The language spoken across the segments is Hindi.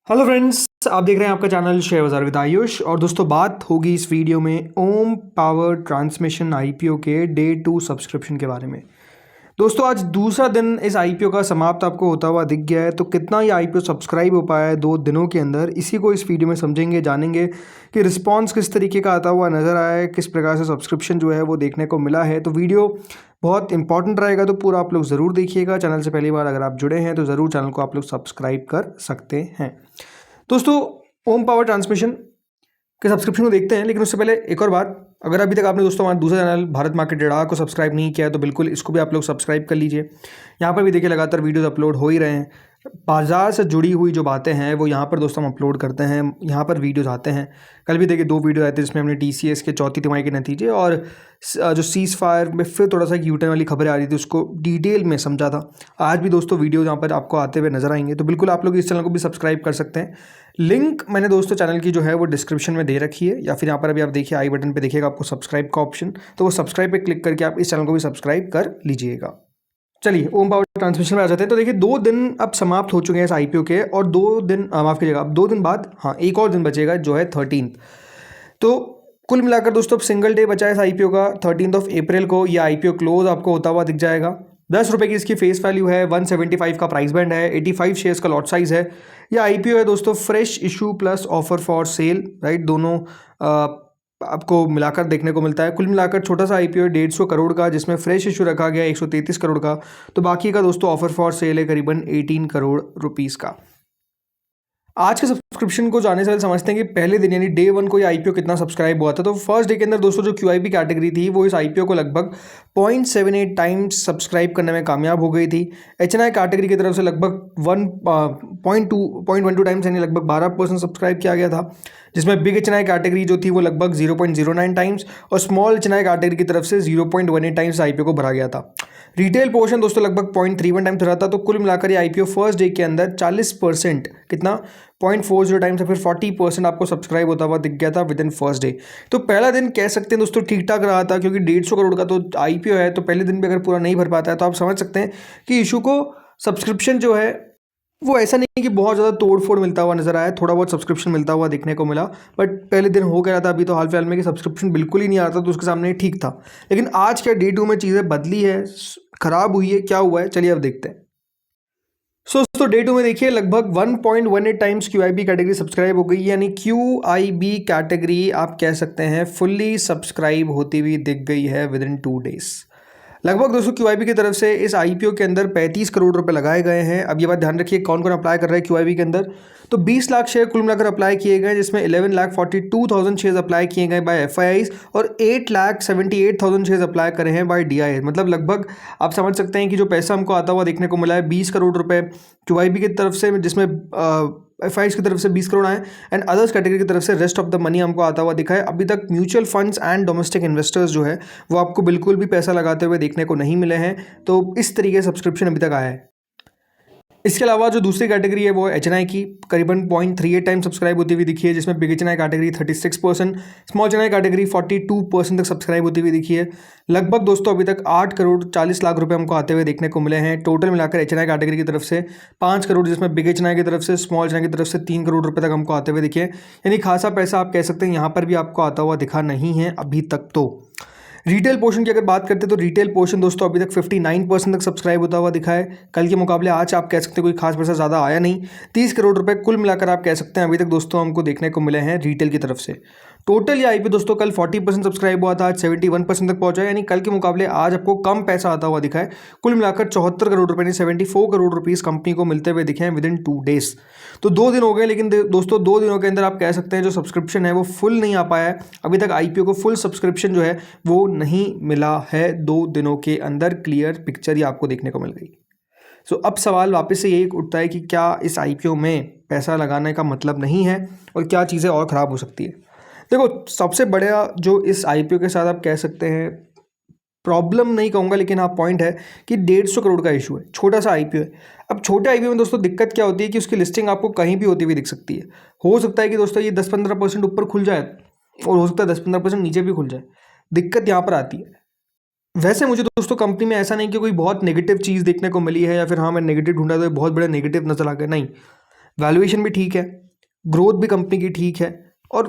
हेलो फ्रेंड्स, आप देख रहे हैं आपका चैनल शेयर बाजार विद आयुष। और दोस्तों, बात होगी इस वीडियो में ओम पावर ट्रांसमिशन आईपीओ के डे 2 सब्सक्रिप्शन के बारे में। दोस्तों, आज दूसरा दिन इस आईपीओ का समाप्त आपको होता हुआ दिख गया है। तो कितना ये आईपीओ सब्सक्राइब हो पाया है 2 दिनों के अंदर, इसी को इस वीडियो में समझेंगे, जानेंगे कि रिस्पांस किस तरीके का आता हुआ नज़र आया है, किस प्रकार से सब्सक्रिप्शन जो है वो देखने को मिला है। तो वीडियो बहुत इंपॉर्टेंट रहेगा, तो पूरा आप लोग ज़रूर देखिएगा। चैनल से पहली बार अगर आप जुड़े हैं तो ज़रूर चैनल को आप लोग सब्सक्राइब कर सकते हैं। दोस्तों, ओम पावर ट्रांसमिशन के सब्सक्रिप्शन को देखते हैं, लेकिन उससे पहले एक और बात, अगर अभी तक आपने दोस्तों हमारा दूसरा चैनल भारत मार्केट डेटा को सब्सक्राइब नहीं किया है तो बिल्कुल इसको भी आप लोग सब्सक्राइब कर लीजिए। यहाँ पर भी देखिए लगातार वीडियोस अपलोड हो ही रहे हैं। बाजार से जुड़ी हुई जो बातें हैं वो यहाँ पर दोस्तों हम अपलोड करते हैं, यहाँ पर वीडियोस आते हैं। कल भी देखिए 2 वीडियो आए थे जिसमें हमने टीसीएस के चौथी तिमाही के नतीजे और जो सीज़ फायर में फिर थोड़ा सा यूटर्न वाली खबरें आ रही थी उसको डिटेल में समझा था। आज भी दोस्तों वीडियो यहाँ पर आपको आते हुए नजर आएंगे, तो बिल्कुल आप लोग इस चैनल को भी सब्सक्राइब कर सकते हैं। लिंक मैंने दोस्तों चैनल की जो है वो डिस्क्रिप्शन में दे रखी है, या फिर यहाँ पर अभी आप देखिए आई बटन पे देखिएगा आपको सब्सक्राइब का ऑप्शन, तो वो सब्सक्राइब पे क्लिक करके आप इस चैनल को भी सब्सक्राइब कर लीजिएगा। चलिए ओम पावर ट्रांसमिशन में आ जाते हैं। तो देखिए 2 दिन अब समाप्त हो चुके हैं इस आईपीओ के, और 2 दिन माफ़ कीजिएगा, अब 2 दिन बाद एक और दिन बचेगा जो है 13। तो कुल मिलाकर दोस्तों अब सिंगल डे बचा है इस आईपीओ का। 13 अप्रैल को ये आईपीओ क्लोज आपको होता हुआ दिख जाएगा। 10 रुपये की इसकी फेस वैल्यू है, 175 का प्राइस बैंड है, 85 शेयर्स का लॉट साइज है। ये आईपीओ है दोस्तों fresh issue plus offer for sale, right, दोनों आपको मिलाकर देखने को मिलता है। कुल मिलाकर छोटा सा आईपीओ है 150 करोड़ का, जिसमें फ्रेश इशू रखा गया 133 करोड़ का। तो बाकी का दोस्तों ऑफर फॉर सेल है करीबन 18 करोड़ रुपीस का। आज के सब्सक्रिप्शन को जाने से पहले समझते हैं कि पहले दिन यानी डे 1 को ये आईपीओ कितना सब्सक्राइब हुआ था। तो फर्स्ट डे के अंदर दोस्तों जो क्यूआईबी कैटेगरी थी वो इस आईपीओ को लगभग 0.78 टाइम्स सब्सक्राइब करने में कामयाब हो गई थी। एचएनआई कैटेगरी की तरफ से लगभग 1.12 टाइम्स यानी लगभग 12% सब्सक्राइब किया गया था, जिसमें बिग एचएनआई कैटेगरी जो थी वो लगभग 0.09 टाइम्स और स्मॉल एचएनआई कैटेगरी की तरफ से 0.18 टाइम्स आईपीओ को भरा गया था। रिटेल पोर्शन दोस्तों लगभग 0.31 टाइम्स रहा था। तो कुल मिलाकर ये आईपीओ फर्स्ट डे के अंदर 40% कितना 0.40 टाइम्स या फिर 40% आपको सब्सक्राइब होता हुआ दिख गया था विद इन फर्स्ट डे। तो पहला दिन कह सकते हैं दोस्तों ठीक ठाक रहा था, क्योंकि 150 करोड़ का तो आईपीओ है, तो पहले दिन भी अगर पूरा नहीं भर पाता है तो आप समझ सकते हैं कि इशू को सब्सक्रिप्शन जो है वो ऐसा नहीं कि बहुत ज़्यादा तोड़ फोड़ मिलता हुआ नजर आया, थोड़ा बहुत सब्सक्रिप्शन मिलता हुआ देखने को मिला। बट पहले दिन हो गया था, अभी तो हाल फिलहाल में कि सब्सक्रिप्शन बिल्कुल ही नहीं आ रहा था, तो उसके सामने ठीक था। लेकिन आज क्या डे 2 में चीज़ें बदली है, खराब हुई है, क्या हुआ है, चलिए अब देखते हैं। दोस्तों डे 2 में देखिए लगभग 1.18 टाइम्स क्यूआईबी कैटेगरी सब्सक्राइब हो गई, यानी क्यूआईबी कैटेगरी आप कह सकते हैं फुल्ली सब्सक्राइब होती हुई दिख गई है विद इन 2 डेज। लगभग दोस्तों क्यूआईबी की तरफ से इस आईपीओ के अंदर 35 करोड़ रुपए लगाए गए हैं। अब ये बात ध्यान रखिए कौन कौन अप्लाई कर रहा है क्यूआईबी के अंदर। तो 20 लाख शेयर कुल मिलाकर अप्लाई किए गए, जिसमें 11,42,000 शेयर्स अप्लाई किए गए बाय एफआईआईज और 8,78,000 शेयर्स अप्लाई करे हैं बाय डीआईआई। मतलब लगभग आप समझ सकते हैं कि जो पैसा हमको आता हुआ देखने को मिला है 20 करोड़ रुपए क्यूआईबी की तरफ से, जिसमें एफआईआईज की तरफ से 20 करोड़ आए एंड अदर्स कैटेगरी की तरफ से रेस्ट ऑफ द मनी हमको आता हुआ दिखा है। अभी तक mutual funds and domestic investors जो है वो आपको बिल्कुल भी पैसा लगाते हुए देखने को नहीं मिले हैं। तो इस तरीके से सब्सक्रिप्शन अभी तक आया है। इसके अलावा जो दूसरी कैटेगरी है वो एचएनआई की करीबन 0.38 टाइम सब्सक्राइब होती हुई दिखी है, जिसमें big HNI category 36%, small HNI category 42% तक सब्सक्राइब होती हुई दिखी है। लगभग दोस्तों अभी तक 8 करोड़ 40 लाख रुपए हमको आते हुए देखने को मिले हैं टोटल मिलाकर एचएनआई कैटेगरी की तरफ से 5 करोड़, जिसमें बिग एचएनआई की तरफ से स्मॉल एचएनआई की तरफ से 3 करोड़ रुपए तक हमको आते हुए दिखे। यानी खासा पैसा आप कह सकते हैं यहाँ पर भी आपको आता हुआ दिखा नहीं है अभी तक। तो रिटेल पोर्शन की अगर बात करते हैं तो रिटेल पोर्शन दोस्तों अभी तक 59% तक सब्सक्राइब होता हुआ दिखा है। कल के मुकाबले आज आप कह सकते हैं कोई खास पैसा ज़्यादा आया नहीं। 30 करोड़ रुपए कुल मिलाकर आप कह सकते हैं अभी तक दोस्तों हमको देखने को मिले हैं रिटेल की तरफ से। टोटल ये आईपी दोस्तों कल 40% सब्सक्राइब हुआ था, आज 71% तक पहुंचा है, यानी कल के मुकाबले आज आपको कम पैसा आता हुआ दिखा है। कुल मिलाकर 74 करोड़ रुपए यानी 74 करोड़ रुपीस कंपनी को मिलते हुए दिखे हैं विद इन 2 डेज। तो 2 दिन हो गए, लेकिन दोस्तों 2 दिनों के अंदर आप कह सकते हैं जो सब्सक्रिप्शन है वो फुल नहीं आ पाया है। अभी तक आईपीओ को फुल सब्सक्रिप्शन जो है वो नहीं मिला है। 2 दिनों के अंदर क्लियर पिक्चर ये आपको देखने को मिल गई। सो अब सवाल वापस से यही उठता है कि क्या इस आईपीओ में पैसा लगाने का मतलब नहीं है और क्या चीज़ें और ख़राब हो सकती है। देखो, सबसे बड़ा जो इस आईपीओ के साथ आप कह सकते हैं प्रॉब्लम नहीं कहूँगा, लेकिन हाँ पॉइंट है कि 150 करोड़ का इशू है, छोटा सा आईपीओ है। अब छोटे आईपीओ में दोस्तों दिक्कत क्या होती है कि उसकी लिस्टिंग आपको कहीं भी होती हुई दिख सकती है। हो सकता है कि दोस्तों ये 10-15% ऊपर खुल जाए और हो सकता है 10-15% नीचे भी खुल जाए। दिक्कत यहाँ पर आती है। वैसे मुझे दोस्तों कंपनी में ऐसा नहीं कि कोई बहुत नेगेटिव चीज़ देखने को मिली है या फिर हाँ मैं नेगेटिव ढूंढा तो बहुत बड़ा नेगेटिव नजर आ गया, नहीं। वैल्यूएशन भी ठीक है, ग्रोथ भी कंपनी की ठीक है, और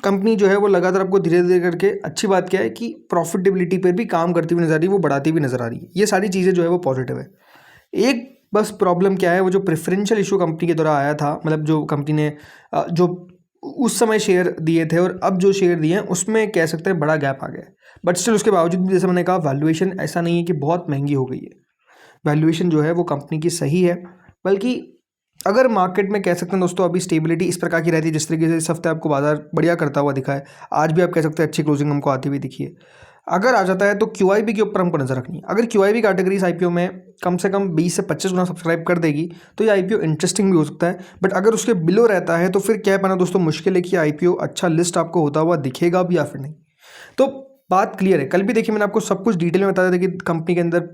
कंपनी जो है वो लगातार आपको धीरे धीरे करके, अच्छी बात क्या है कि प्रॉफिटेबिलिटी पर भी काम करती हुई नजर आ रही है, वो बढ़ाती हुई नजर आ रही है। ये सारी चीज़ें जो है वो पॉजिटिव है। एक बस प्रॉब्लम क्या है, वो जो प्रेफरेंशियल इशू कंपनी के द्वारा आया था, मतलब जो कंपनी ने जो उस समय शेयर दिए थे और अब जो शेयर दिए हैं उसमें कह सकते हैं बड़ा गैप आ गया है। बट स्टिल उसके बावजूद भी जैसे मैंने कहा, वैल्यूएशन ऐसा नहीं है कि बहुत महंगी हो गई है। वैल्यूएशन जो है वो कंपनी की सही है, बल्कि अगर मार्केट में कह सकते हैं दोस्तों अभी स्टेबिलिटी इस प्रकार की रहती है जिस तरीके से इस हफ्ते आपको बाजार बढ़िया करता हुआ दिखा है, आज भी आप कह सकते हैं अच्छी क्लोजिंग हमको आती हुई दिखी है। अगर आ जाता है तो QIB के ऊपर हमको नजर रखनी है। अगर QIB कैटेगरी इस IPO में कम से कम 20 से 25 गुना सब्सक्राइब कर देगी तो ये IPO इंटरेस्टिंग भी हो सकता है। बट अगर उसके बिलो रहता है तो फिर क्या पाना दोस्तों मुश्किल है कि IPO अच्छा लिस्ट आपको होता हुआ दिखेगा भी या फिर नहीं। तो बात क्लियर है। कल भी देखिए मैंने आपको सब कुछ डिटेल में बताया था कि कंपनी के अंदर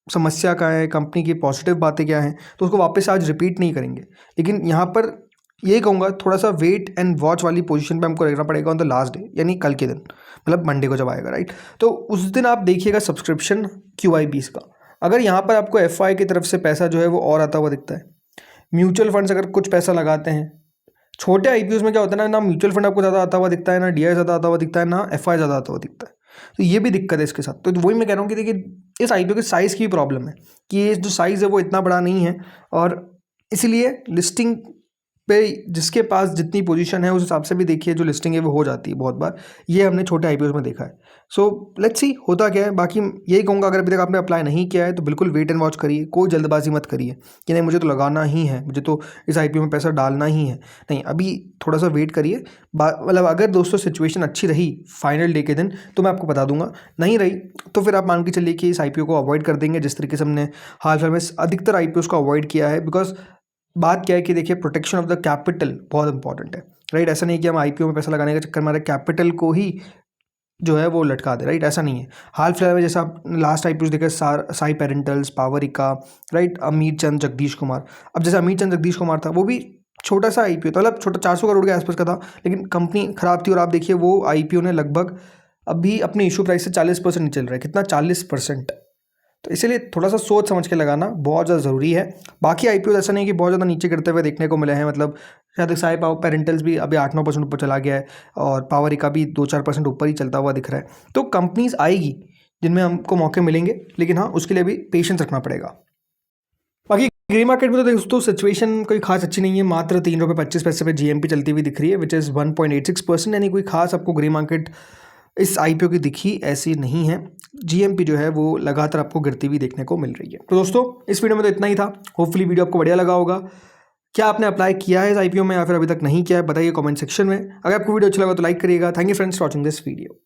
समस्या क्या है, कंपनी की पॉजिटिव बातें क्या हैं, तो उसको वापस आज रिपीट नहीं करेंगे। लेकिन यहाँ पर यही कहूँगा, थोड़ा सा वेट एंड वॉच वाली पोजीशन पे हमको रहना पड़ेगा ऑन द लास्ट डे, यानी कल के दिन, मतलब मंडे को जब आएगा, राइट। तो उस दिन आप देखिएगा सब्सक्रिप्शन QIBs का, अगर यहाँ पर आपको FI की तरफ से पैसा जो है वो और आता हुआ दिखता है, म्यूचुअल फंड्स अगर कुछ पैसा लगाते हैं, छोटे IPOs में क्या होता है ना म्यूचुअल फंड आपको ज़्यादा आता हुआ दिखता है, ना DI ज़्यादा आता हुआ दिखता है, ना FI ज़्यादा आता हुआ दिखता है। तो ये भी दिक्कत है इसके साथ। तो वही मैं कह रहा हूँ कि देखिए इस IPO के साइज़ की प्रॉब्लम है कि ये जो साइज़ है वो इतना बड़ा नहीं है, और इसलिए लिस्टिंग पे जिसके पास जितनी पोजीशन है उस हिसाब से भी देखिए जो लिस्टिंग है वो हो जाती है बहुत बार। ये हमने छोटे IPOs में देखा है। सो लेट्स सी होता क्या है। बाकी यही कहूँगा, अगर अभी तक आपने अप्लाई नहीं किया है तो बिल्कुल वेट एंड वॉच करिए, कोई जल्दबाजी मत करिए कि नहीं मुझे तो लगाना ही है, मुझे तो इस IPO में पैसा डालना ही है। नहीं, अभी थोड़ा सा वेट करिए। मतलब अगर दोस्तों सिचुएशन अच्छी रही फाइनल डे के दिन तो मैं आपको बता दूंगा, नहीं रही तो फिर आप मान के चलिए कि इस IPO को अवॉइड कर देंगे, जिस तरीके से हमने हाल फिलहाल में अधिकतर IPOs को अवॉइड किया है। बिकॉज बात क्या है कि देखिए प्रोटेक्शन ऑफ द कैपिटल बहुत इंपॉर्टेंट है, राइट। ऐसा नहीं कि हम IPO में पैसा लगाने के चक्कर में हमारे कैपिटल को ही जो है वो लटका दे, राइट। ऐसा नहीं है। हाल फिलहाल में जैसा आप लास्ट IPOs देखे, साई पेरेंटल्स, पावरिका, राइट, अमित चंद जगदीश कुमार। अब जैसे अमित चंद जगदीश कुमार था, वो भी छोटा सा IPO था, मतलब छोटा 400 करोड़ के आसपास का था, लेकिन कंपनी खराब थी और आप देखिए वो IPO ने लगभग अभी अपने इशू प्राइस से 40% नहीं चल रहा है। कितना? 40%। तो इसीलिए थोड़ा सा सोच समझ के लगाना बहुत ज़्यादा ज़रूरी है। बाकी IPOs ऐसा नहीं कि बहुत ज़्यादा नीचे गिरते हुए देखने को मिले हैं, मतलब शायद साई पेरेंटल्स भी अभी 8-9% ऊपर चला गया है और पावरिका भी 2-4% ऊपर ही चलता हुआ दिख रहा है। तो कंपनीज आएगी जिनमें हमको मौके मिलेंगे, लेकिन हाँ उसके लिए भी पेशेंस रखना पड़ेगा। बाकी ग्रे मार्केट में तो दोस्तों सिचुएशन कोई खास अच्छी नहीं है। मात्र 3 रुपये 25 पैसे पे GMP चलती हुई दिख रही है, विच इज़ 1.86%, यानी कोई खास आपको ग्रे मार्केट इस IPO की दिखी ऐसी नहीं है। GMP जो है वो लगातार आपको गिरती हुई देखने को मिल रही है। तो दोस्तों इस वीडियो में तो इतना ही था। होपफुली वीडियो आपको बढ़िया लगा होगा। क्या आपने अप्लाई किया है इस IPO में या फिर अभी तक नहीं किया है, बताइए कमेंट सेक्शन में। अगर आपको वीडियो अच्छा लगा तो लाइक करिएगा। Thank you friends for watching this video.